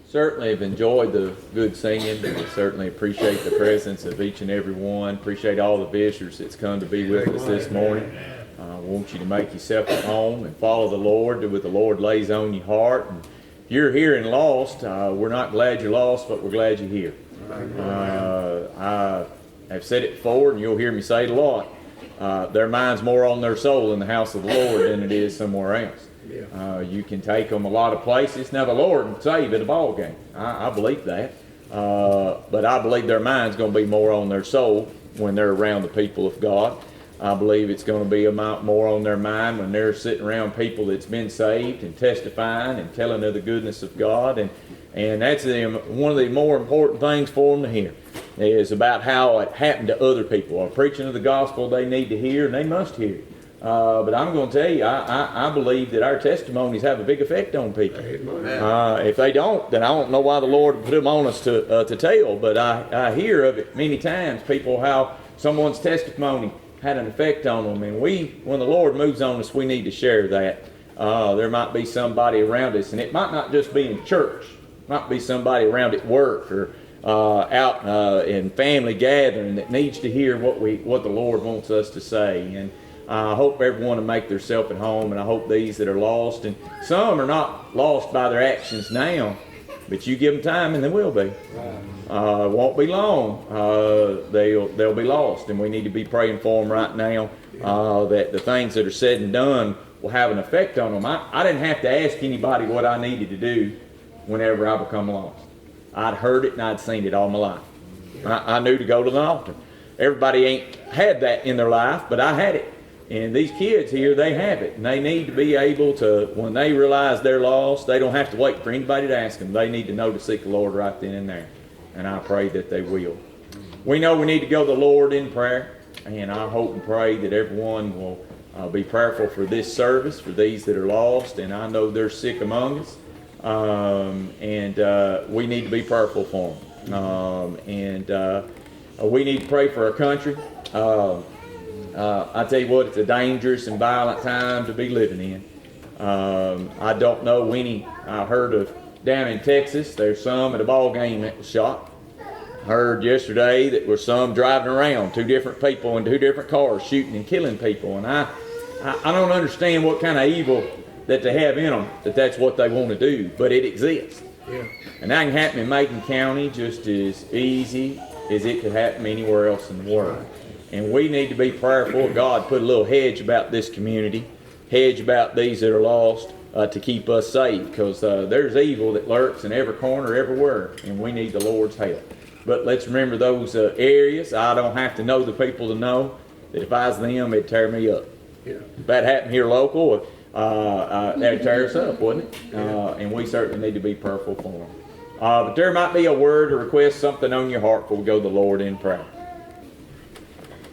Certainly have enjoyed the good singing. We certainly appreciate the presence of each and every one. Appreciate all the visitors that's come to be with us this morning. I want you to make yourself at home and follow the Lord, do what the Lord lays on your heart. And if you're here and lost, we're not glad you're lost, but we're glad you're here. I have said it before, and you'll hear me say it a lot. Their mind's more on their soul in the house of the Lord than it is somewhere else. You can take them a lot of places. Now, the Lord can save at a ball game. I believe that. But I believe their mind's going to be more on their soul when they're around the people of God. I believe it's going to be more on their mind when they're sitting around people that's been saved and testifying and telling of the goodness of God. And that's one of the more important things for them to hear, is about how it happened to other people. A preaching of the gospel they need to hear, and they must hear it. But I'm going to tell you, I believe that our testimonies have a big effect on people. If they don't, then I don't know why the Lord put them on us to tell. But I hear of it many times, people, how someone's testimony had an effect on them. And when the Lord moves on us, we need to share that. There might be somebody around us, and it might not just be in church. It might be somebody around at work or out in family gathering that needs to hear what the Lord wants us to say. And I hope everyone will make themselves at home, and I hope these that are lost, and some are not lost by their actions now, but you give them time and they will be. It won't be long. They'll be lost, and we need to be praying for them right now, that the things that are said and done will have an effect on them. I didn't have to ask anybody what I needed to do whenever I become lost. I'd heard it and I'd seen it all my life. I knew to go to the altar. Everybody ain't had that in their life, but I had it. And these kids here, they have it. And they need to be able to, when they realize they're lost, they don't have to wait for anybody to ask them. They need to know to seek the Lord right then and there. And I pray that they will. We know we need to go to the Lord in prayer. And I hope and pray that everyone will be prayerful for this service, for these that are lost. And I know they're sick among us. We need to be prayerful for them. We need to pray for our country. I tell you what, it's a dangerous and violent time to be living in. I don't know any. I heard of down in Texas, there's some at a ball game that was shot. Heard yesterday that was some driving around, 2 different people in 2 different cars shooting and killing people. And I don't understand what kind of evil that they have in them, that's what they want to do, but it exists. Yeah. And that can happen in Macon County just as easy as it could happen anywhere else in the world. And we need to be prayerful. God put a little hedge about this community, hedge about these that are lost, to keep us safe, because there's evil that lurks in every corner, everywhere, and we need the Lord's help. But let's remember those areas. I don't have to know the people to know that if I was them, it'd tear me up. Yeah. If that happened here local, that'd tear us up, wouldn't it? And we certainly need to be prayerful for them. But there might be a word or request, something on your heart before we go to the Lord in prayer.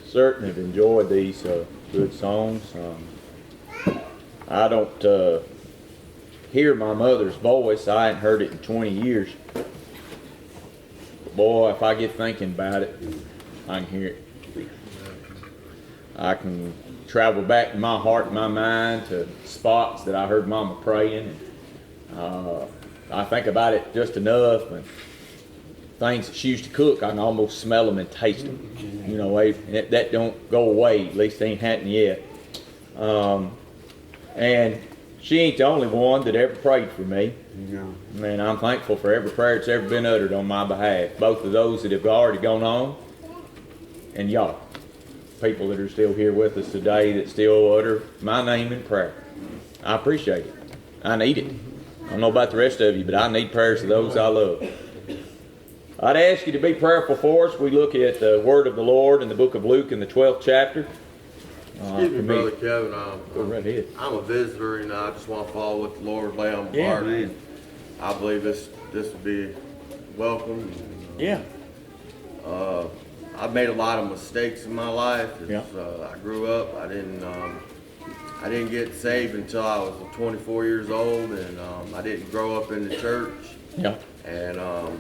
Certainly have enjoyed these good songs. I don't hear my mother's voice. I hadn't heard it in 20 years. But boy, if I get thinking about it, I can hear it. I can travel back in my heart and my mind to spots that I heard Mama praying. I think about it just enough, and things that she used to cook, I can almost smell them and taste them. You know, that don't go away. At least it ain't happened yet. And she ain't the only one that ever prayed for me. No. Man, I'm thankful for every prayer that's ever been uttered on my behalf. Both of those that have already gone on, and y'all, people that are still here with us today that still utter my name in prayer. I appreciate it. I need it. I don't know about the rest of you, but I need prayers of those I love. I'd ask you to be prayerful for us. We look at the Word of the Lord in the book of Luke in the 12th chapter. Excuse me, Brother Kevin. Go right ahead. I'm a visitor, and I just want to follow what the Lord lay on my heart. Man. I believe this would be welcome. Yeah. I've made a lot of mistakes in my life. Yeah. I grew up. I didn't get saved until I was 24 years old, and I didn't grow up in the church. Yeah. And I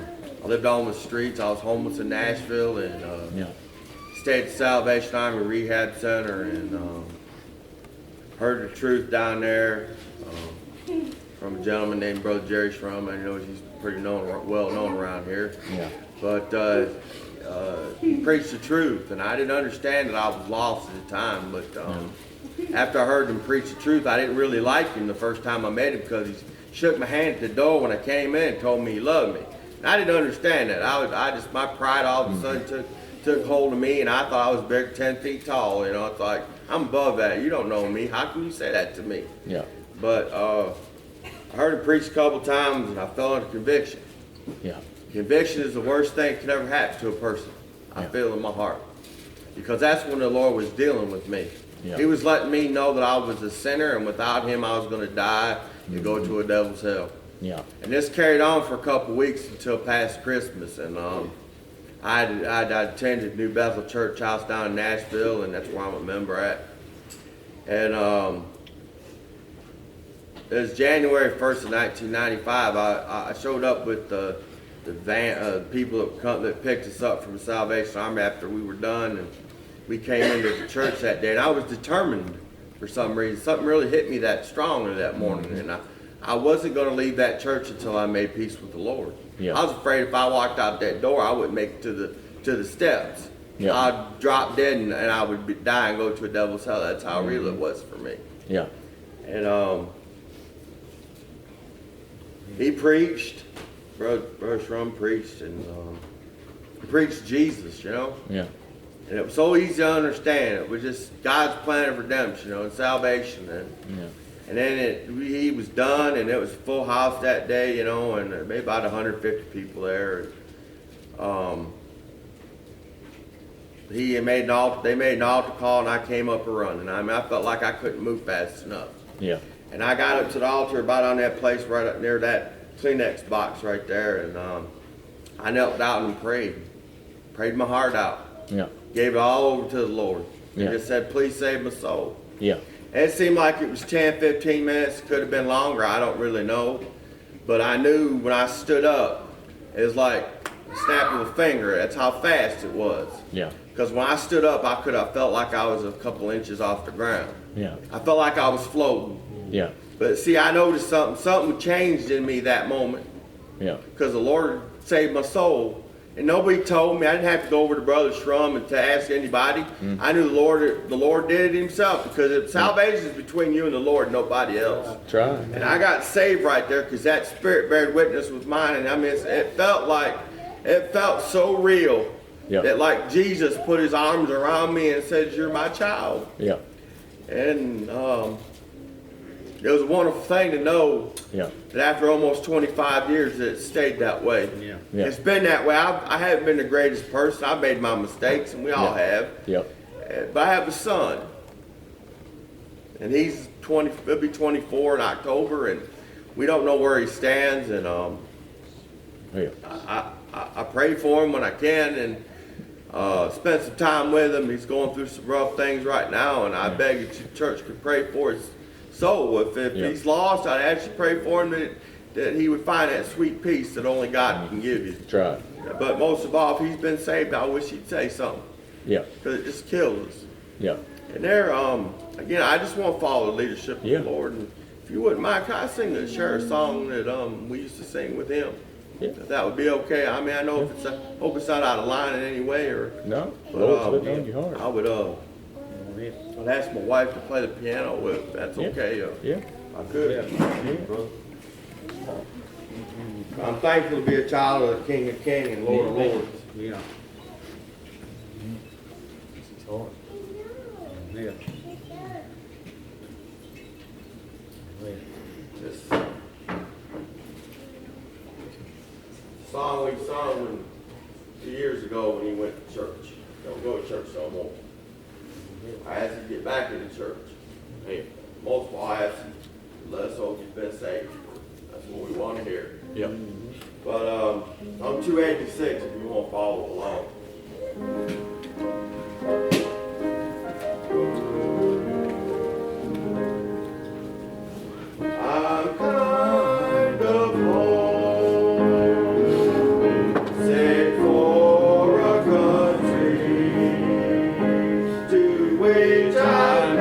lived on the streets. I was homeless in Nashville, and stayed at Salvation Army Rehab Center, and heard the truth down there from from a gentleman named Brother Jerry Shrum. I know he's pretty well known around here. Yeah. But he preached the truth, and I didn't understand that I was lost at the time. But after I heard him preach the truth, I didn't really like him the first time I met him because he shook my hand at the door when I came in and told me he loved me. And I didn't understand that. My pride all of a sudden took hold of me, and I thought I was big, 10 feet tall. You know, it's like, I'm above that. You don't know me. How can you say that to me? Yeah. But I heard him preach a couple times, and I fell under conviction. Yeah. Conviction is the worst thing that could ever happen to a person. I feel in my heart. Because that's when the Lord was dealing with me. Yeah. He was letting me know that I was a sinner, and without him I was going to die and go to a devil's hell. Yeah. And this carried on for a couple of weeks until past Christmas. And I attended New Bethel Church House down in Nashville, and that's where I'm a member at. And it was January 1st of 1995. I showed up with the van, people that picked us up from the Salvation Army after we were done, and we came into the church that day. And I was determined for some reason. Something really hit me that strongly that morning, and I wasn't going to leave that church until I made peace with the Lord. Yeah. I was afraid if I walked out that door, I wouldn't make it to the steps. Yeah. I'd drop dead and I would die and go to a devil's hell. That's how real it was for me. Yeah. And he preached, Brother Shrum preached, and he preached Jesus, you know. Yeah. And it was so easy to understand. It was just God's plan of redemption, you know, and salvation. And then he was done, and it was a full house that day, you know, and maybe about 150 people there. They made an altar call, and I came up a running. I mean, I felt like I couldn't move fast enough. Yeah. And I got up to the altar about on that place right up near that Kleenex box right there, and I knelt down and prayed my heart out. Yeah. Gave it all over to the Lord. Yeah. And just said, please save my soul. Yeah. And it seemed like it was 10, 15 minutes. Could have been longer. I don't really know. But I knew when I stood up, it was like a snap of a finger. That's how fast it was. Yeah. Because when I stood up, I felt like I was a couple inches off the ground. Yeah. I felt like I was floating. Yeah. But see, I noticed something changed in me that moment. Yeah. Because the Lord saved my soul. And nobody told me. I didn't have to go over to Brother Shrum and to ask anybody. I knew the Lord did it himself, because salvation is between you and the Lord, nobody else. Try. And I got saved right there because that spirit beared witness with mine. And I mean, it felt so real that like Jesus put his arms around me and said, "You're my child." Yeah. And it was a wonderful thing to know that after almost 25 years that it stayed that way. Yeah. Yeah. It's been that way. I haven't been the greatest person. I've made my mistakes, and we all have. Yeah. But I have a son, and he's 20. He'll be 24 in October, and we don't know where he stands. And I pray for him when I can, and spend some time with him. He's going through some rough things right now, and I beg that your church could pray for his soul. If he's lost, I'd actually pray for him that he would find that sweet peace that only God can give you. Try. But most of all, if he's been saved, I wish he'd say something. Yeah. Because it just kills us. Yeah. And there, again, I just want to follow the leadership of the Lord. And if you wouldn't mind, can I share a song that we used to sing with him? Yeah. If that would be okay. I mean, I know hope it's not out of line in any way, or No. but, Lord's putting on your heart. I would I'd ask my wife to play the piano with. That's okay. Yeah. I could. Yeah. I'm thankful to be a child of the King of Kings and Lord of Lords. Yeah. It's hard. Yeah. This song we sung 2 years ago when he went to church. Don't go to church no more. I asked him to get back into church. Hey, multiple I asked him, let us know if you've been saved. That's what we want to hear. Yep. But I'm 286 if you want to follow along. I'm kind of homesick for a country to which I've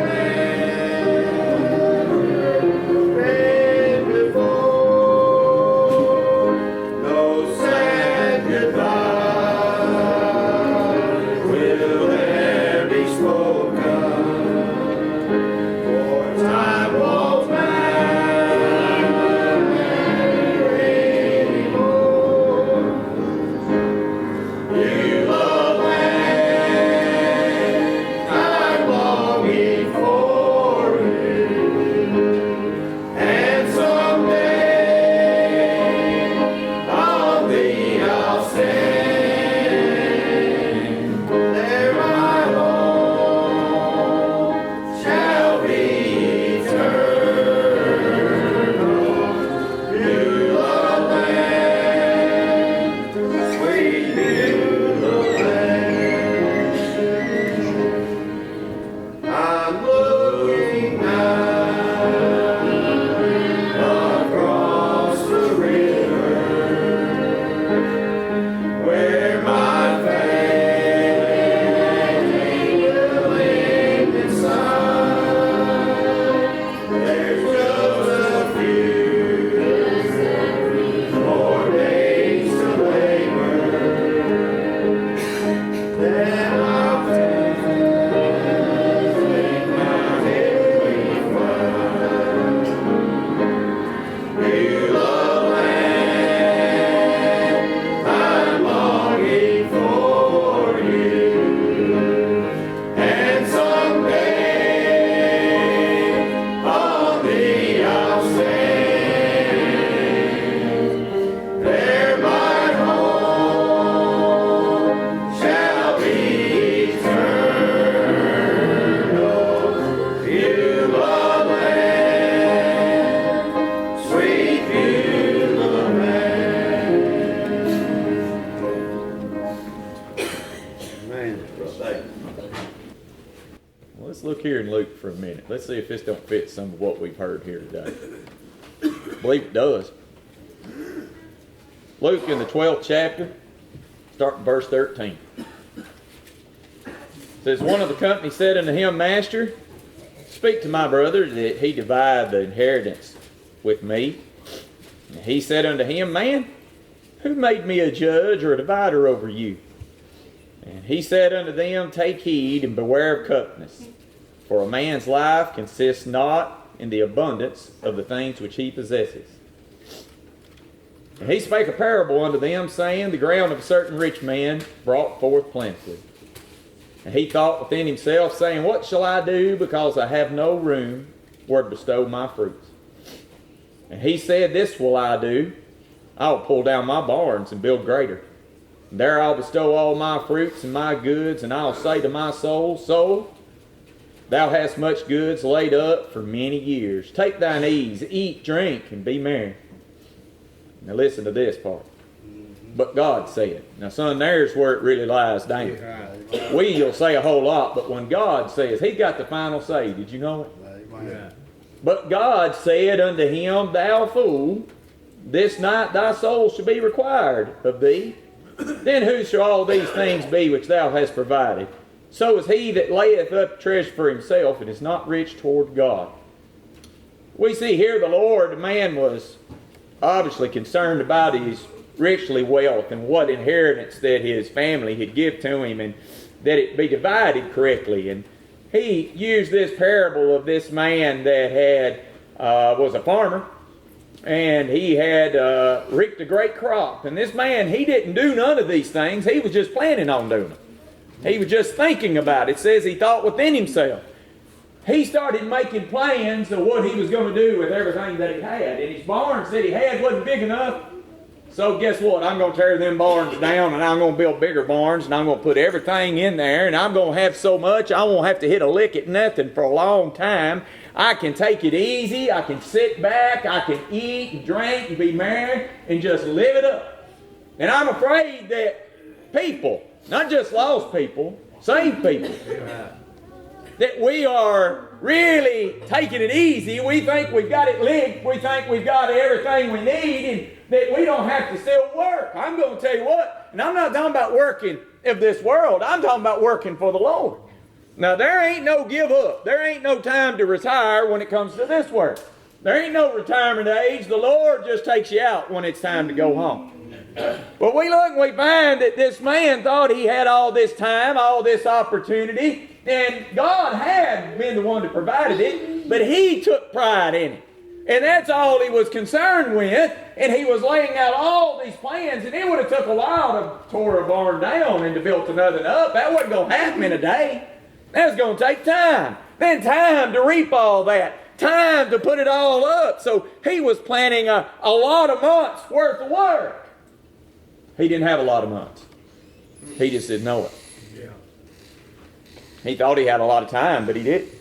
been before. here in Luke for a minute. Let's see if this don't fit some of what we've heard here today. I believe it does. Luke in the 12th chapter, starting verse 13. It says, one of the company said unto him, Master, speak to my brother that he divide the inheritance with me. And he said unto him, Man, who made me a judge or a divider over you? And he said unto them, Take heed and beware of covetousness, for a man's life consists not in the abundance of the things which he possesses. And he spake a parable unto them, saying, The ground of a certain rich man brought forth plentifully. And he thought within himself, saying, What shall I do, because I have no room where to bestow my fruits? And he said, This will I do. I will pull down my barns and build greater. And there I'll bestow all my fruits and my goods, and I'll say to my soul, Soul, thou hast much goods laid up for many years. Take thine ease, eat, drink, and be merry. Now listen to this part. But God said. Now son, there's where it really lies down. We'll say a whole lot, but when God says, He's got the final say. Did you know it? Yeah. But God said unto him, Thou fool, this night thy soul shall be required of thee. Then whose shall all these things be which thou hast provided? So is he that layeth up treasure for himself and is not rich toward God. We see here the Lord, the man was obviously concerned about his richly wealth and what inheritance that his family had given to him, and that it be divided correctly. And he used this parable of this man that was a farmer, and he had reaped a great crop. And this man, he didn't do none of these things. He was just planning on doing them. He was just thinking about it. It says he thought within himself. He started making plans of what he was going to do with everything that he had. And his barns that he had wasn't big enough. So guess what? I'm going to tear them barns down, and I'm going to build bigger barns, and I'm going to put everything in there, and I'm going to have so much I won't have to hit a lick at nothing for a long time. I can take it easy. I can sit back. I can eat and drink and be merry and just live it up. And I'm afraid that people, not just lost people, saved people, that we are really taking it easy. We think we've got it licked. We think we've got everything we need, and that we don't have to still work. I'm going to tell you what, and I'm not talking about working of this world. I'm talking about working for the Lord. Now, there ain't no give up. There ain't no time to retire when it comes to this work. There ain't no retirement age. The Lord just takes you out when it's time to go home. But we look and we find that this man thought he had all this time, all this opportunity, and God had been the one that provided it, but he took pride in it. And that's all he was concerned with, and he was laying out all these plans, and it would have took a while to tore a barn down and to build another up. That wasn't going to happen in a day. That was going to take time. Then time to reap all that. Time to put it all up. So he was planning a lot of months worth of work. He didn't have a lot of months. He just didn't know it. Yeah. He thought he had a lot of time, but he didn't.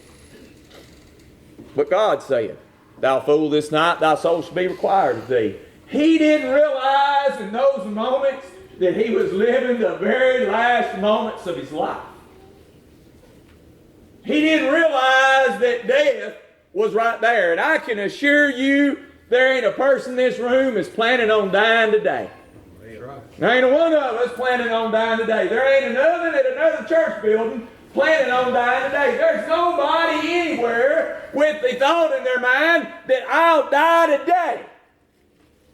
But God said, Thou fool, this night thy soul shall be required of thee. He didn't realize in those moments that he was living the very last moments of his life. He didn't realize that death was right there. And I can assure you, there ain't a person in this room is planning on dying today. There ain't one of us planning on dying today. There ain't another at another church building planning on dying today. There's nobody anywhere with the thought in their mind that I'll die today.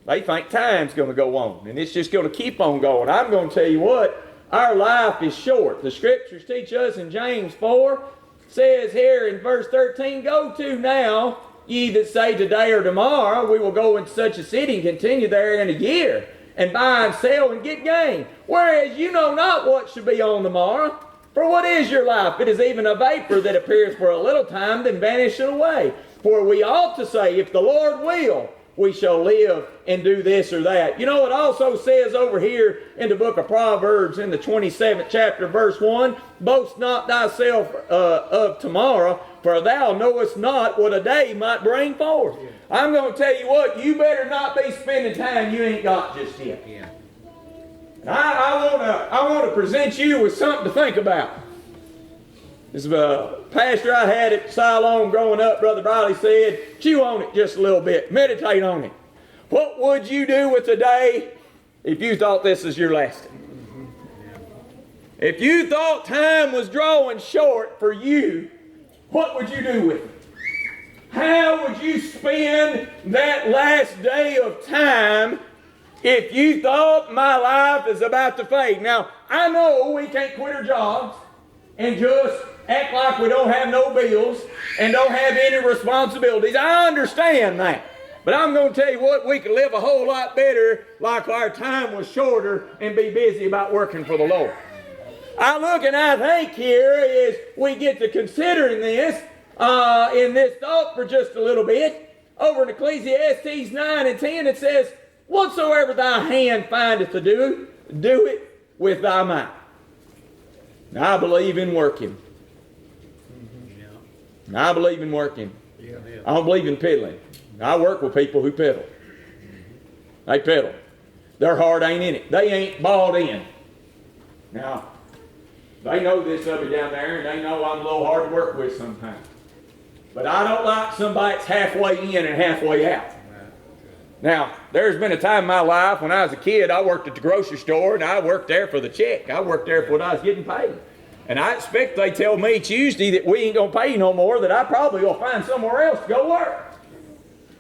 They think time's going to go on, and it's just going to keep on going. I'm going to tell you what, our life is short. The Scriptures teach us in James 4, says here in verse 13, Go to now, ye that say today or tomorrow, we will go into such a city and continue there in a year, and buy and sell and get gain. Whereas you know not what shall be on the morrow. For what is your life? It is even a vapor that appears for a little time, then vanisheth away. For we ought to say, If the Lord will, we shall live and do this or that. You know, it also says over here in the book of Proverbs in the 27th chapter, verse 1, Boast not thyself of tomorrow, for thou knowest not what a day might bring forth. I'm going to tell you what, you better not be spending time you ain't got just yet. Yeah. I want to present you with something to think about. This is a pastor I had at Siloam growing up, Brother Briley said, chew on it just a little bit. Meditate on it. What would you do with today if you thought this is your last day? If you thought time was drawing short for you, what would you do with it? How would you spend that last day of time if you thought my life is about to fade? Now, I know we can't quit our jobs and just act like we don't have no bills and don't have any responsibilities. I understand that. But I'm going to tell you what, we could live a whole lot better like our time was shorter and be busy about working for the Lord. I look and I think here is we get to considering this in this thought for just a little bit. Over in Ecclesiastes 9 and 10 it says, whatsoever thy hand findeth to do, do it with thy might. Now, I believe in working. Now, I believe in working. I don't believe in piddling. I work with people who piddle. They piddle. Their heart ain't in it. They ain't bought in. Now, they know this of me down there, and they know I'm a little hard to work with sometimes. But I don't like somebody that's halfway in and halfway out. Now, there's been a time in my life when I was a kid, I worked at the grocery store, and I worked there for the check. I worked there for what I was getting paid. And I expect they tell me Tuesday that we ain't going to pay you no more, that I probably will find somewhere else to go work.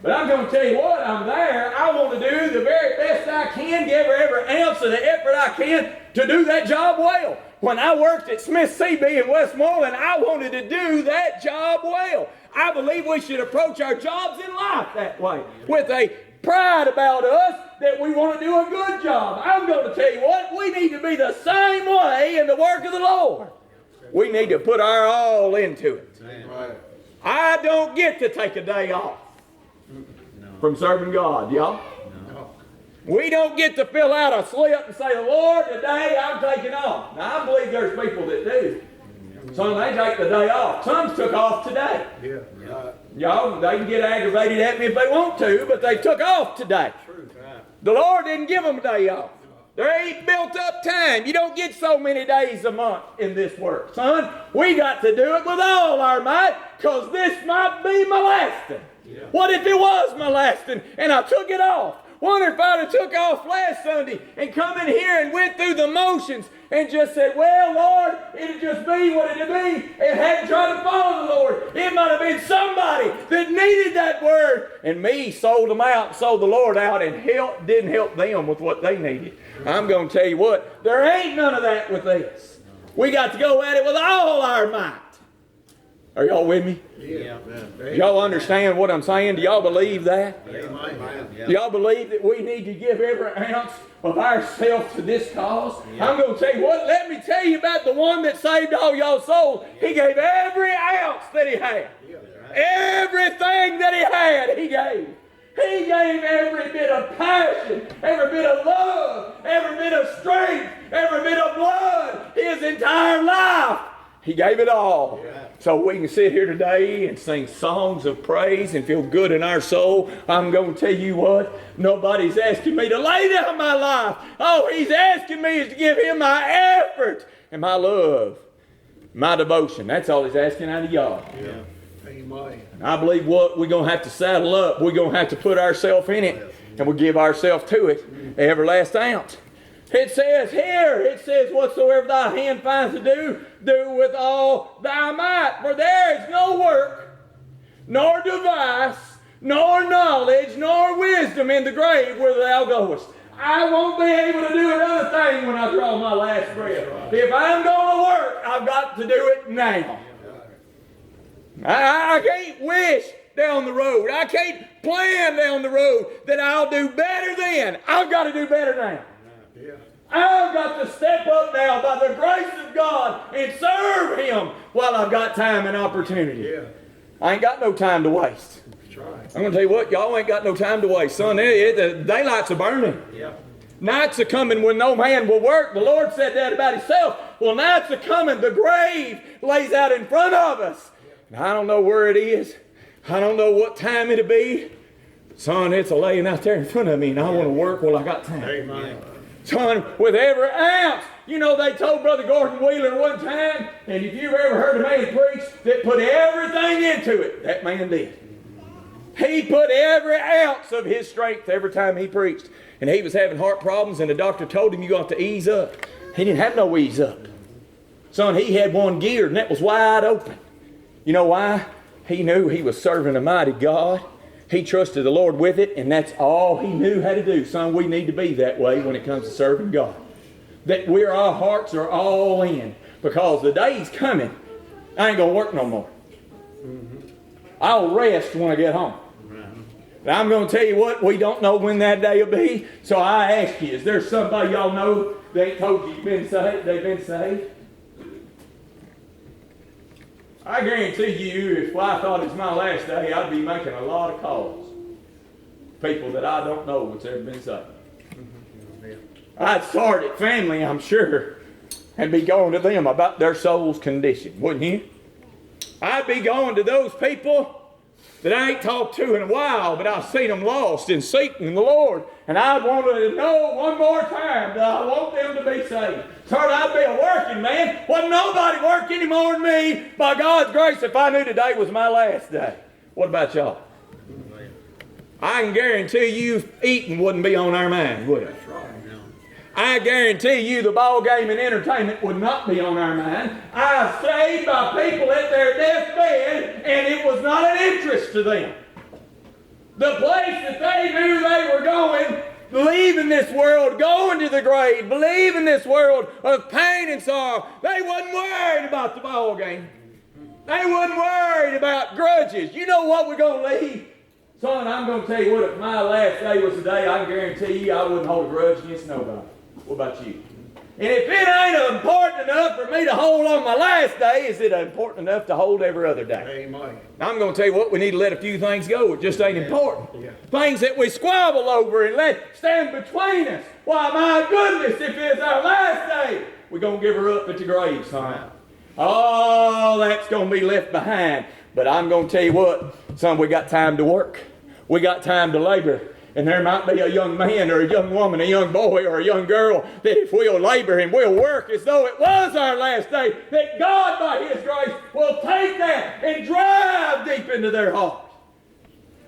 But I'm going to tell you what, I'm there. I want to do the very best I can, give every ounce of the effort I can to do that job well. When I worked at Smith CB in Westmoreland, I wanted to do that job well. I believe we should approach our jobs in life that way, with a pride about us that we want to do a good job. I'm going to tell you what, we need to be the same way in the work of the Lord. We need to put our all into it. I don't get to take a day off from serving God, y'all. We don't get to fill out a slip and say, Lord, today I'm taking off. Now, I believe there's people that do. Some, they take the day off. Some took off today. Y'all, they can get aggravated at me if they want to, but they took off today. The Lord didn't give them a day off. There ain't built up time. You don't get so many days a month in this work. Son, we got to do it with all our might, because this might be my lasting. What if it was my lasting and I took it off? Wonder if I'd have took off last Sunday and come in here and went through the motions and just said, well, Lord, it'd just be what it'd be, and hadn't tried to follow the Lord. It might have been somebody that needed that word, and me sold them out, sold the Lord out, and didn't help them with what they needed. I'm going to tell you what, there ain't none of that with this. We got to go at it with all our might. Are y'all with me? Yeah. Y'all understand what I'm saying? Do y'all believe that? Do y'all believe that we need to give every ounce of ourselves to this cause? I'm going to tell you what, let me tell you about the one that saved all y'all's souls. He gave every ounce that he had. Everything that he had, he gave. He gave every bit of passion, every bit of love, every bit of strength, every bit of blood, his entire life. He gave it all. So we can sit here today and sing songs of praise and feel good in our soul. I'm going to tell you what, nobody's asking me to lay down my life. All he's asking me is to give him my effort and my love, my devotion. That's all he's asking out of y'all. And I believe what we're going to have to saddle up. We're going to have to put ourselves in it, and we'll give ourselves to it every last ounce. It says here, it says, whatsoever thy hand finds to do, do with all thy might. For there is no work, nor device, nor knowledge, nor wisdom in the grave where thou goest. I won't be able to do another thing when I draw my last breath. If I'm going to work, I've got to do it now. I can't wish down the road. I can't plan down the road that I'll do better then. I've got to do better now. I've got to step up now by the grace of God and serve him while I've got time and opportunity. I ain't got no time to waste. I'm going to tell you what, y'all ain't got no time to waste. Son, the daylights are burning. Nights are coming when no man will work. The Lord said that about himself. Well, nights are coming. The grave lays out in front of us. And I don't know where it is. I don't know what time it'll be. Son, it's a laying out there in front of me, and I want to work while I got time. Son, with every ounce. You know, they told Brother Gordon Wheeler one time, and if you've ever heard a man preach that put everything into it, that man did. He put every ounce of his strength every time he preached. And he was having heart problems, and the doctor told him, you're going to have to ease up. He didn't have no ease up. Son, he had one gear, and that was wide open. You know why? He knew he was serving a mighty God. He trusted the Lord with it, and that's all he knew how to do. Son, we need to be that way when it comes to serving God. That our hearts are all in. Because the day's coming, I ain't going to work no more. I'll rest when I get home. But I'm going to tell you what, we don't know when that day will be. So I ask you, is there somebody y'all know they told you they've been saved? I guarantee you, if I thought it's my last day, I'd be making a lot of calls. People that I don't know that's ever been saved. I'd start at family, I'm sure, and be going to them about their soul's condition, wouldn't you? I'd be going to those people that I ain't talked to in a while, but I've seen them lost and seeking the Lord. And I'd want to know one more time that I want them to be saved. Son, I'd be a working man. Wasn't nobody work any more than me. By God's grace, if I knew today was my last day. What about y'all? I can guarantee you eating wouldn't be on our mind, would it? I guarantee you the ball game and entertainment would not be on our mind. I've stayed by people at their deathbed, and it was not an interest to them. The place that they knew they were going, leaving this world, going to the grave, believing this world of pain and sorrow, they wasn't worried about the ball game. They wasn't worried about grudges. You know what we're going to leave? Son, I'm going to tell you what, if my last day was today, I can guarantee you I wouldn't hold a grudge against nobody. What about you? And if it ain't important enough for me to hold on my last day, is it important enough to hold every other day? Amen. I'm going to tell you what, we need to let a few things go. It just ain't important. Yeah. Things that we squabble over and let stand between us. Why, my goodness, if it's our last day, we're going to give her up at the grave, son. All that's going to be left behind. But I'm going to tell you what, son, we got time to work. We got time to labor. And there might be a young man or a young woman, a young boy or a young girl that if we'll labor and we'll work as though it was our last day, that God by His grace will take that and drive deep into their heart.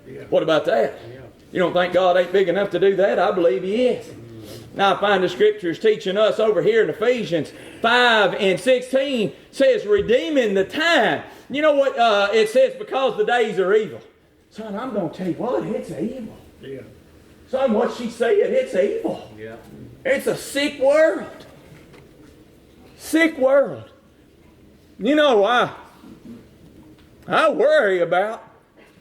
Yeah. What about that? Yeah. You don't think God ain't big enough to do that? I believe He is. Now I find the Scriptures teaching us over here in Ephesians 5 and 16 says, redeeming the time. You know what it says? Because the days are evil. Son, I'm going to tell you what, it's evil. Yeah. Son, what she said, it's evil. Yeah. It's a sick world. Sick world. You know, I worry about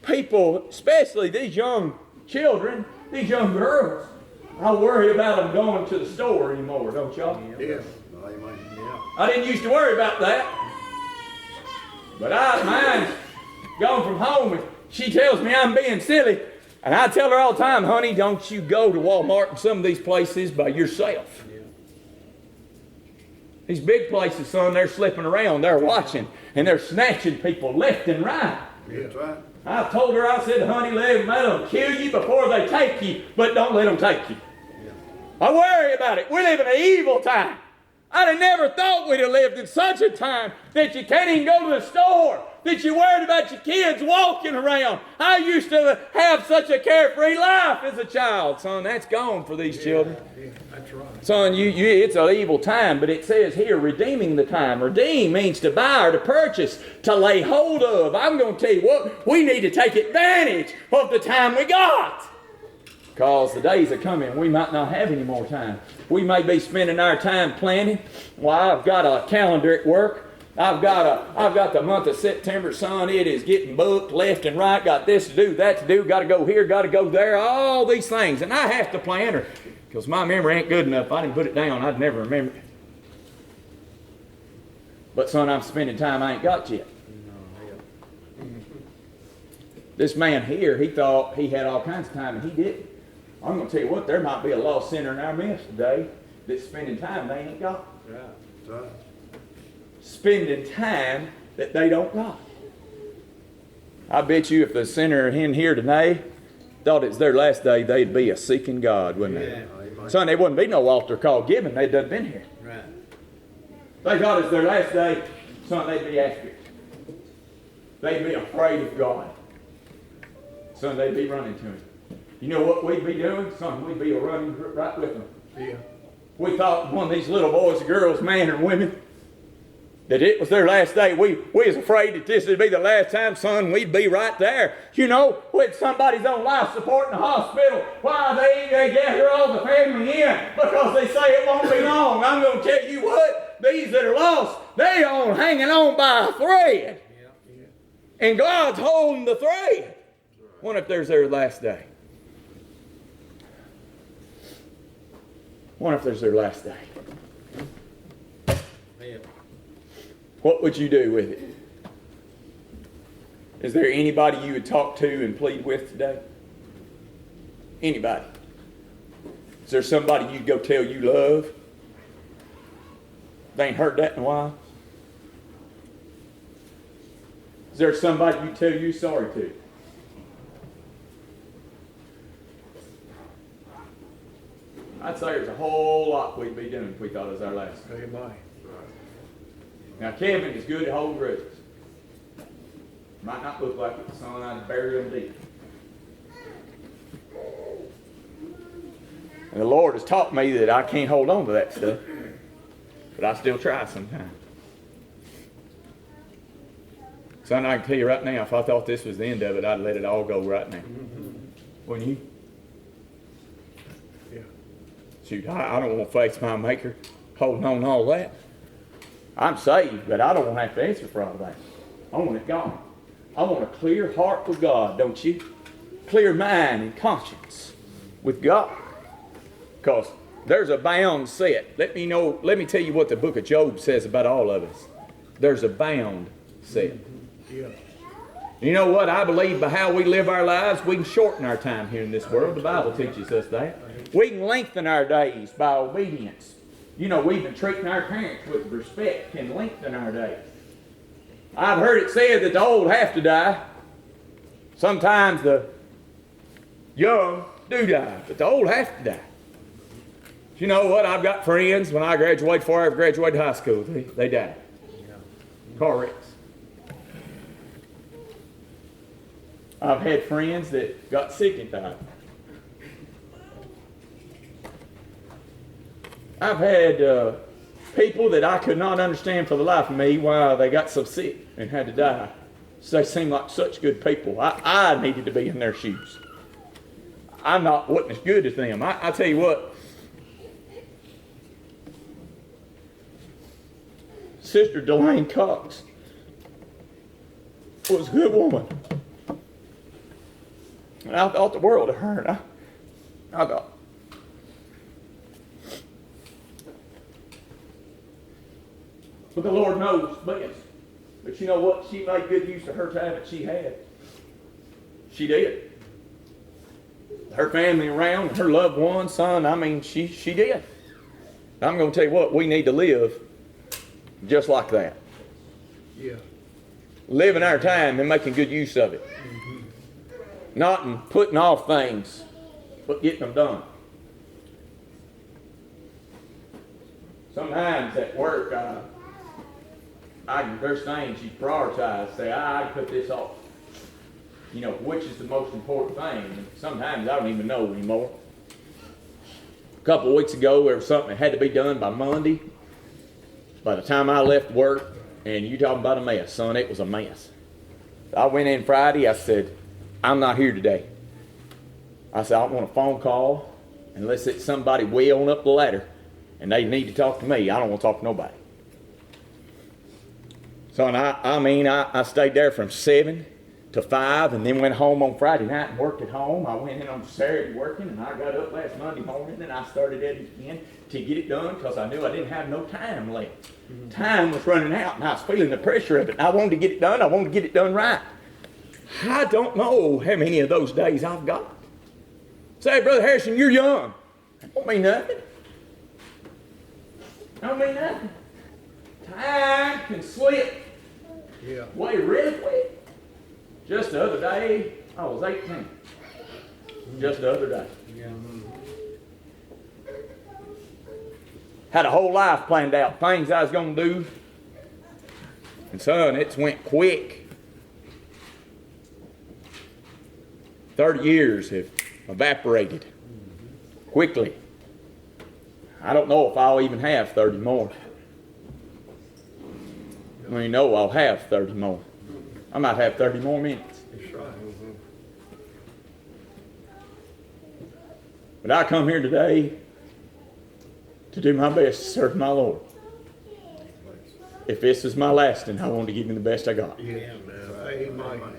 people, especially these young children, these young girls. I worry about them going to the store anymore, don't y'all? Yeah. Amen. Yeah. I didn't used to worry about that. But mine's gone from home and she tells me I'm being silly. And I tell her all the time, honey, don't you go to Walmart and some of these places by yourself. Yeah. These big places, son, they're slipping around. They're watching. And they're snatching people left and right. Yeah, that's right. I told her, I said, honey, let them kill you before they take you, but don't let them take you. Yeah. I worry about it. We live in an evil time. I'd have never thought we'd have lived in such a time that you can't even go to the store, that you're worried about your kids walking around. I used to have such a carefree life as a child. Son, that's gone for these children. Yeah, that's right. Son, it's an evil time, but it says here, redeeming the time. Redeem means to buy or to purchase, to lay hold of. I'm going to tell you what, we need to take advantage of the time we got. Because the days are coming, we might not have any more time. We may be spending our time planning. Well, I've got a calendar at work. I've got the month of September, son. It is getting booked left and right. Got this to do, that to do. Got to go here, got to go there. All these things. And I have to plan her because my memory ain't good enough. I didn't put it down. I'd never remember it. But, son, I'm spending time I ain't got yet. This man here, he thought he had all kinds of time, and he didn't. I'm going to tell you what, there might be a lost sinner in our midst today that's spending time they ain't got. Right. Spending time that they don't got. I bet you if the sinner in here today thought it's their last day, they'd be a seeking God, wouldn't they? Yeah. Son, there wouldn't be no altar call given. They'd done been here. Right. They thought it's their last day. Son, they'd be accurate. They'd be afraid of God. Son, they'd be running to Him. You know what we'd be doing? Son, we'd be running right with them. Yeah. We thought one of these little boys and girls, man or women, that it was their last day. We was afraid that this would be the last time, son, we'd be right there. You know, with somebody's on life support in the hospital, why they gather all the family in because they say it won't be long. I'm going to tell you what, these that are lost, they on hanging on by a thread. And God's holding the thread. What if there's their last day? What if there's their last day? Yeah. What would you do with it? Is there anybody you would talk to and plead with today? Anybody? Is there somebody you'd go tell you love? They ain't heard that in a while. Is there somebody you tell you're sorry to? I'd say there's a whole lot we'd be doing if we thought it was our last. Amen. Now, Kevin is good at holding grudges. Might not look like it, son. I'd bury them deep. And the Lord has taught me that I can't hold on to that stuff. But I still try sometimes. Son, I can tell you right now, if I thought this was the end of it, I'd let it all go right now. Wouldn't you? Yeah. Shoot, I don't want to face my Maker holding on to all that. I'm saved, but I don't want to have to answer for all that. I want it gone. I want a clear heart with God, don't you? Clear mind and conscience with God. Because there's a bound set. Let me tell you what the book of Job says about all of us. There's a bound set. Yeah. You know what? I believe by how we live our lives, we can shorten our time here in this world. The Bible teaches us that. We can lengthen our days by obedience. You know, even treating our parents with respect can lengthen our days. I've heard it said that the old have to die. Sometimes the young do die, but the old have to die. You know what? I've got friends, when I graduated, before I ever graduated high school, they died. Car wrecks. I've had friends that got sick and died. I've had people that I could not understand for the life of me why they got so sick and had to die. So they seem like such good people. I needed to be in their shoes. wasn't as good as them. I tell you what, Sister Delane Cox was a good woman. And I thought the world of her. And I thought, but the Lord knows best. But you know what? She made good use of her time that she had. She did. Her family around, her loved ones, son, I mean, she did. I'm going to tell you what, we need to live just like that. Yeah. Living our time and making good use of it. Not in putting off things, but getting them done. Sometimes at work, there's things you prioritize. Say, I put this off. You know, which is the most important thing? And sometimes I don't even know anymore. A couple of weeks ago, there was something that had to be done by Monday. By the time I left work, and you talking about a mess, son, it was a mess. I went in Friday, I said, I'm not here today. I said, I want a phone call, unless it's somebody way on up the ladder, and they need to talk to me. I don't want to talk to nobody. So I stayed there from 7 to 5, and then went home on Friday night and worked at home. I went in on Saturday working, and I got up last Monday morning, and I started at it again to get it done because I knew I didn't have no time left. Mm-hmm. Time was running out, and I was feeling the pressure of it, and I wanted to get it done. I wanted to get it done right. I don't know how many of those days I've got. Say, Brother Harrison, you're young. That don't mean nothing. Don't mean nothing. Time can slip away really quick. Just the other day, I was 18. Just the other day. Had a whole life planned out, things I was going to do. And son, it's went quick. 30 years have evaporated quickly. I don't know if I'll even have 30 more. I don't even know I'll have 30 more. I might have 30 more minutes. That's right. But I come here today to do my best to serve my Lord. If this is my last, then I want to give him the best I got. Yeah, amen.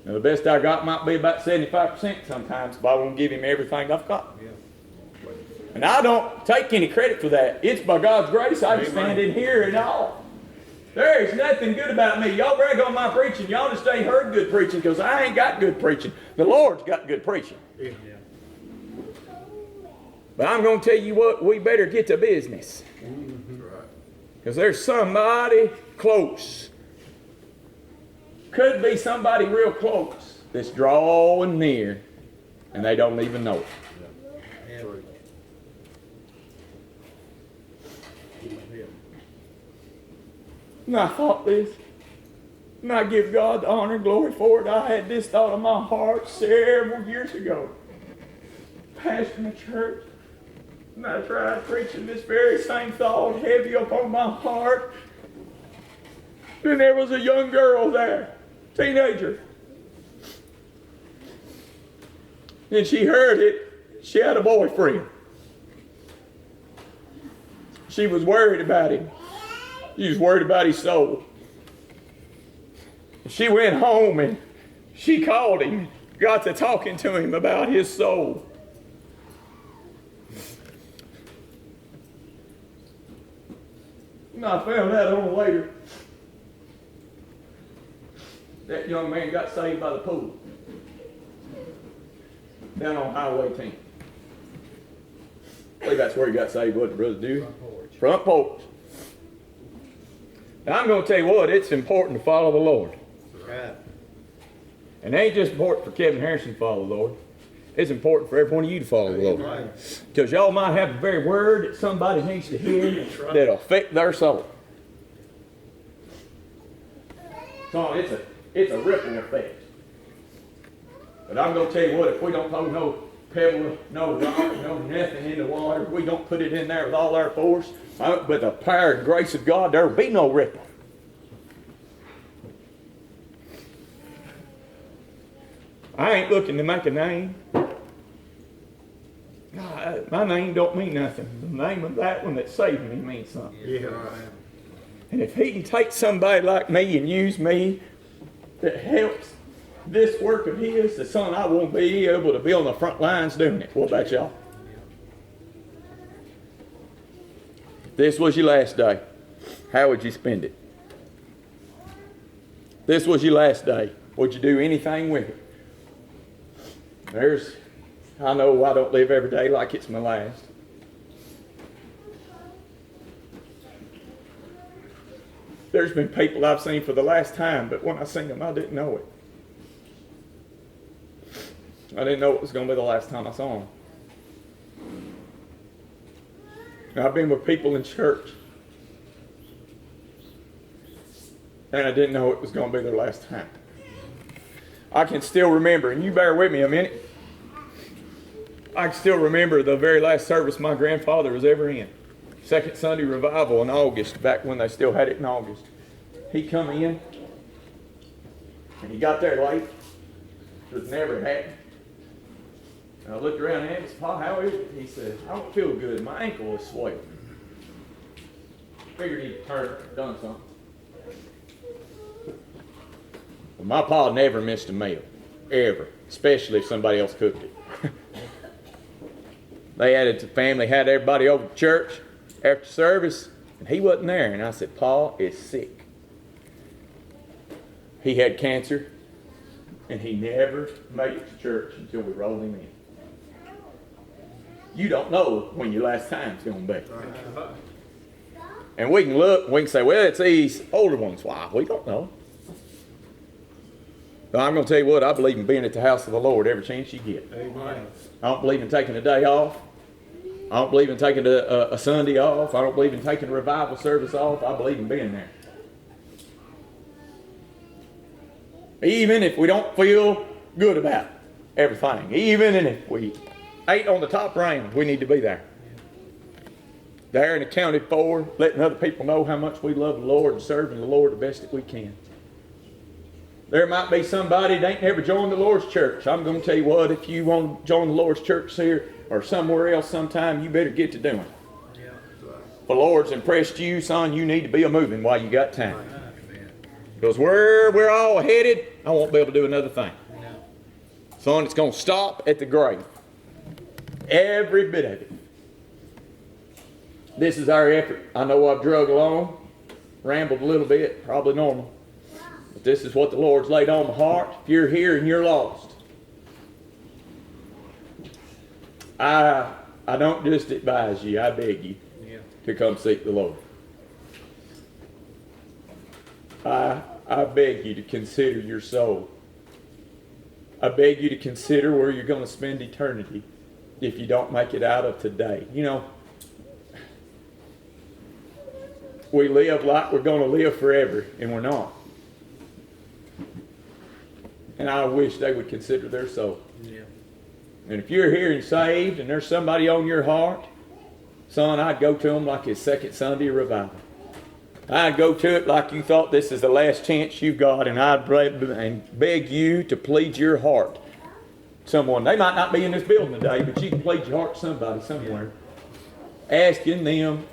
Now the best I got might be about 75% sometimes, but I won't give him everything I've got. And I don't take any credit for that. It's by God's grace I can stand in here and all. There is nothing good about me. Y'all brag on my preaching. Y'all just ain't heard good preaching because I ain't got good preaching. The Lord's got good preaching. Yeah. But I'm going to tell you what, we better get to business. Because there's somebody close. Could be somebody real close that's drawing near and they don't even know it. And I thought this, and I give God the honor and glory for it. I had this thought in my heart several years ago. Pastoring a church, and I tried preaching this very same thought heavy upon my heart. And there was a young girl there, teenager. And she heard it. She had a boyfriend. She was worried about him. She was worried about his soul. She went home and she called him, got to talking to him about his soul. And I found out on later that young man got saved by the pool down on Highway 10. I believe that's where he got saved, wasn't it, Brother Dewey? Front porch. Now I'm going to tell you what, it's important to follow the Lord. Right. And it ain't just important for Kevin Harrison to follow the Lord. It's important for every one of you to follow the Lord. Because y'all might have the very word that somebody needs to hear that'll affect their soul. So it's a ripple effect. But I'm going to tell you what, if we don't throw no pebble, no rock, no nothing in the water, if we don't put it in there with all our force, with the power and grace of God, there will be no ripple. I ain't looking to make a name. My name don't mean nothing. The name of that one that saved me means something. Yeah. And if he can take somebody like me and use me that helps this work of his, the son, I won't be able to be on the front lines doing it. What about y'all? If this was your last day, how would you spend it? If this was your last day, would you do anything with it? I know I don't live every day like it's my last. There's been people I've seen for the last time, but when I seen them, I didn't know it. I didn't know it was going to be the last time I saw them. And I've been with people in church, and I didn't know it was going to be their last time. I can still remember, and you bear with me a minute, I can still remember the very last service my grandfather was ever in. Second Sunday revival in August, back when they still had it in August. He come in, and he got there late. It was never happened. And I looked around at him and said, "Pa, how is it?" He said, "I don't feel good. My ankle is swelling." Figured he'd done something. Well, my pa never missed a meal, ever, especially if somebody else cooked it. The family had everybody over to church after service, and he wasn't there. And I said, "Pa is sick. He had cancer, and he never made it to church until we rolled him in." You don't know when your last time's going to be. And we can look, and we can say, "Well, it's these older ones." Why? We don't know. But I'm going to tell you what, I believe in being at the house of the Lord every chance you get. Amen. I don't believe in taking a day off. I I don't believe in taking a Sunday off. I don't believe in taking a revival service off. I believe in being there. Even if we don't feel good about everything, even if we ain't on the top round, we need to be there. There and accounted for, letting other people know how much we love the Lord and serving the Lord the best that we can. There might be somebody that ain't never joined the Lord's church. I'm going to tell you what, if you want to join the Lord's church here or somewhere else sometime, you better get to doing it. Yeah. If the Lord's impressed you, son, you need to be a-moving while you got time. Because where we're all headed, I won't be able to do another thing. Son, it's going to stop at the grave. Every bit of it. This is our effort. I know I've drug along, rambled a little bit, probably normal. But this is what the Lord's laid on my heart. If you're here and you're lost, I don't just advise you, I beg you to come seek the Lord. I beg you to consider your soul. I beg you to consider where you're going to spend eternity if you don't make it out of today. You know, we live like we're going to live forever, and we're not. And I wish they would consider their soul. Yeah. And if you're here and saved and there's somebody on your heart, son, I'd go to them like it's second Sunday of revival. I'd go to it like you thought this is the last chance you've got, and I'd beg you to plead your heart. Someone, they might not be in this building today, but you can plead your heart to somebody somewhere, asking them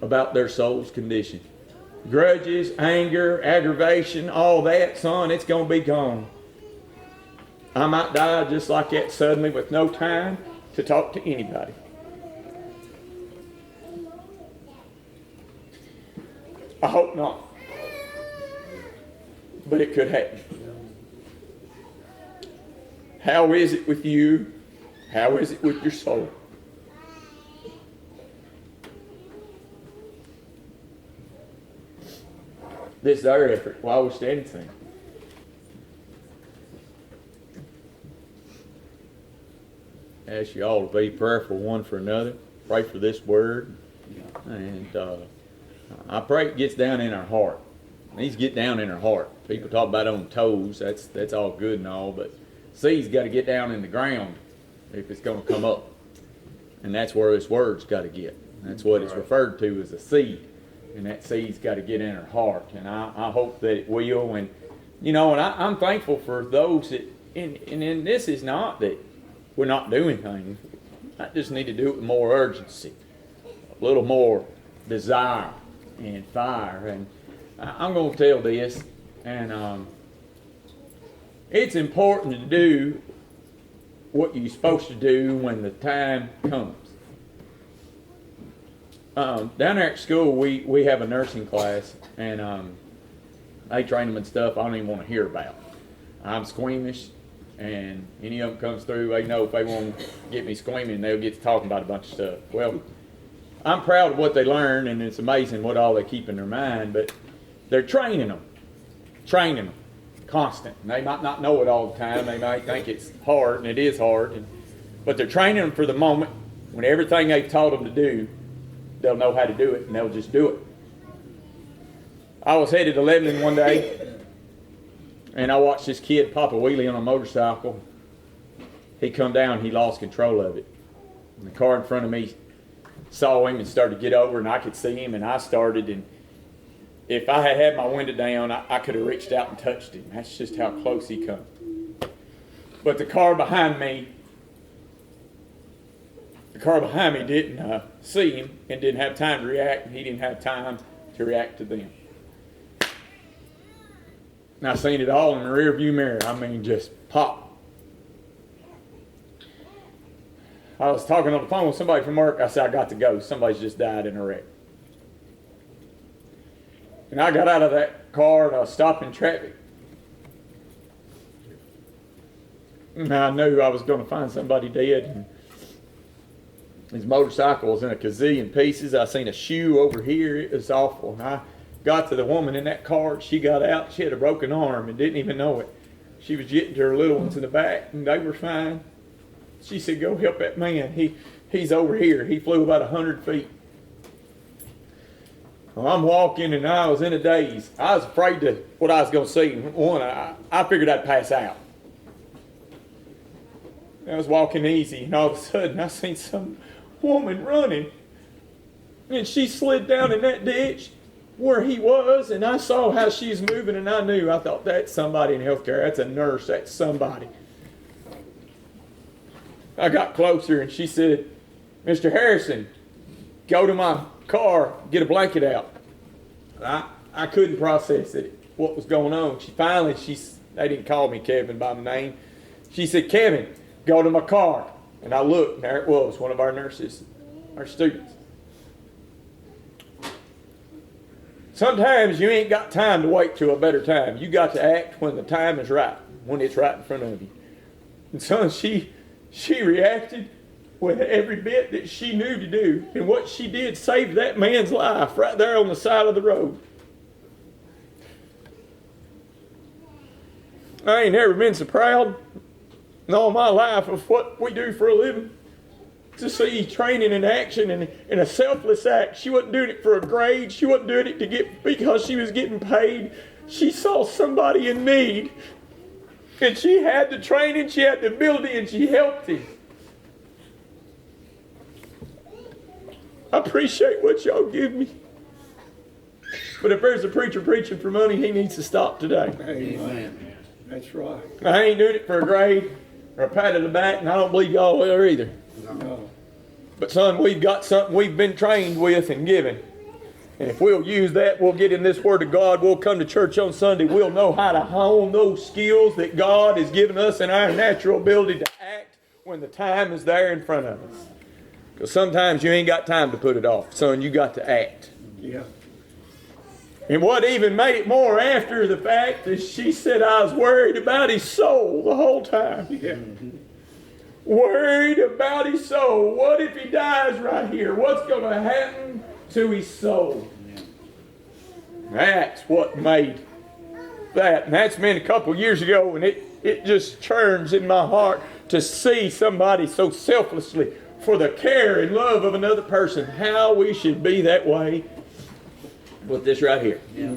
about their soul's condition. Grudges, anger, aggravation, all that, son, it's going to be gone. I might die just like that suddenly with no time to talk to anybody. I hope not. But it could happen. How is it with you? How is it with your soul? This is our effort while we're standing singing. I ask you all to be prayerful one for another. Pray for this word. And I pray it gets down in our heart. It needs to get down in our heart. People talk about on toes. That's all good and all, but seed's got to get down in the ground if it's going to come up. And that's where this word's got to get. That's what it's referred to as a seed. And that seed's got to get in our heart. And I hope that it will. And, you know, and I'm thankful for those that, and this is not that we're not doing things. I just need to do it with more urgency, a little more desire and fire. And I'm going to tell this, and it's important to do what you're supposed to do when the time comes. Down there at school, we have a nursing class, and they train them and stuff I don't even want to hear about. I'm squeamish, and any of them comes through, they know if they want to get me squeaming, they'll get to talking about a bunch of stuff. Well, I'm proud of what they learn, and it's amazing what all they keep in their mind, but they're training them constant. And they might not know it all the time. They might think it's hard, and it is hard, but they're training them for the moment when everything they've taught them to do, they'll know how to do it, and they'll just do it. I was headed to Lebanon one day, and I watched this kid pop a wheelie on a motorcycle. He come down, he lost control of it. And the car in front of me saw him and started to get over, and I could see him, and I started, and if I had had my window down, I could have reached out and touched him. That's just how close he come. But the car behind me didn't see him and didn't have time to react, and he didn't have time to react to them. And I seen it all in the rear view mirror. I mean, just pop. I was talking on the phone with somebody from work. I said, I got to go. Somebody's just died in a wreck. And I got out of that car and I was stopping traffic. And I knew I was going to find somebody dead. And his motorcycle was in a gazillion pieces. I seen a shoe over here. It was awful. I got to the woman in that car. She got out. She had a broken arm and didn't even know it. She was getting to her little ones in the back, and they were fine. She said, go help that man. he's over here. He flew about 100 feet. Well, I'm walking and I was in a daze. I was afraid to what I was going to see. One, I figured I'd pass out. I was walking easy, and all of a sudden I seen some woman running. And she slid down in that ditch where he was, and I saw how she's moving, and I thought, that's somebody in healthcare. That's a nurse. That's somebody. I got closer, and she said, Mr. Harrison, go to my car, get a blanket out. I couldn't process it, what was going on. They didn't call me Kevin by my name. She said, Kevin, go to my car. And I looked, and there it was, one of our nurses, our students. Sometimes you ain't got time to wait till a better time. You got to act when the time is right, when it's right in front of you. And so she reacted with every bit that she knew to do. And what she did saved that man's life right there on the side of the road. I ain't never been so proud in all my life of what we do for a living. To see training in action and in a selfless act. She wasn't doing it for a grade. She wasn't doing it because she was getting paid. She saw somebody in need. And she had the training, she had the ability, and she helped him. I appreciate what y'all give me. But if there's a preacher preaching for money, he needs to stop today. Amen. That's right. I ain't doing it for a grade or a pat on the back, and I don't believe y'all will either. No. But son, we've got something we've been trained with and given. And if we'll use that, we'll get in this Word of God, we'll come to church on Sunday, we'll know how to hone those skills that God has given us and our natural ability to act when the time is there in front of us. Because sometimes you ain't got time to put it off. Son, you got to act. Yeah. And what even made it more after the fact is she said, I was worried about his soul the whole time. Yeah. Worried about his soul. What if he dies right here? What's going to happen to his soul? That's what made that. And that's been a couple years ago, and it just churns in my heart to see somebody so selflessly for the care and love of another person. How we should be that way with this right here. Yeah.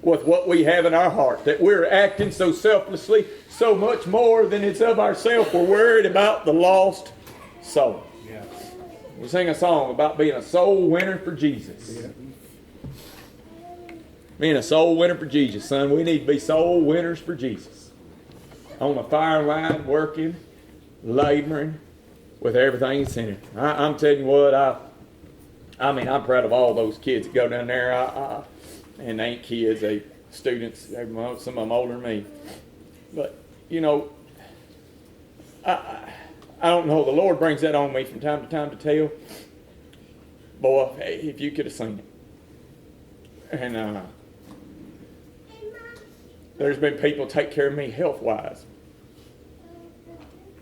With what we have in our heart. That we're acting so selflessly, so much more than it's of ourselves. We're worried about the lost soul. Yeah. We sing a song about being a soul winner for Jesus. Yeah. Being a soul winner for Jesus, son. We need to be soul winners for Jesus. On the fire line, working, laboring, with everything that's in it. I'm telling you what, I'm proud of all those kids that go down there. And they ain't kids, they students, some of them older than me. But, you know, I don't know, the Lord brings that on me from time to time to tell. Boy, hey, if you could have seen it. And there's been people take care of me health-wise.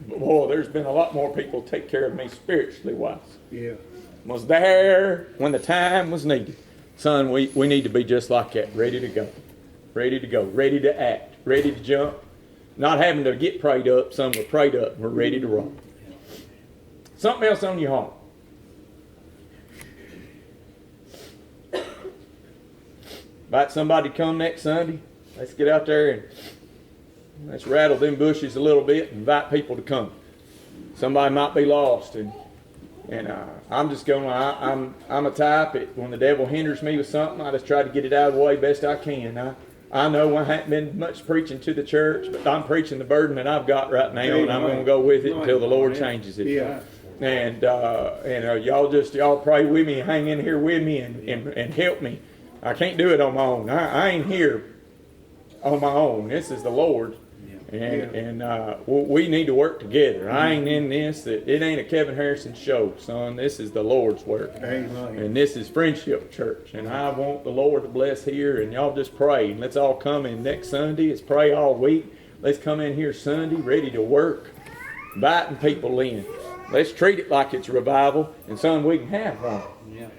But boy, there's been a lot more people take care of me spiritually-wise. Yeah. Was there when the time was needed. Son, we need to be just like that, ready to go. Ready to go, ready to act, ready to jump. Not having to get prayed up, son, we're prayed up, we're ready to roll. Something else on your heart. Invite somebody to come next Sunday. Let's get out there and let's rattle them bushes a little bit and invite people to come. Somebody might be lost, and I'm just going. I'm a type that when the devil hinders me with something, I just try to get it out of the way best I can. I know I haven't been much preaching to the church, but I'm preaching the burden that I've got right now, and I'm going to go with it until the Lord changes it. Yeah. And y'all pray with me, hang in here with me, and help me. I can't do it on my own. I ain't here on my own. This is the Lord. And we need to work together. I ain't in this. It ain't a Kevin Harrison show, son. This is the Lord's work. Amen. And this is Friendship Church. And I want the Lord to bless here. And y'all just pray. And let's all come in next Sunday. Let's pray all week. Let's come in here Sunday ready to work, inviting people in. Let's treat it like it's revival. And son, we can have one. Yeah.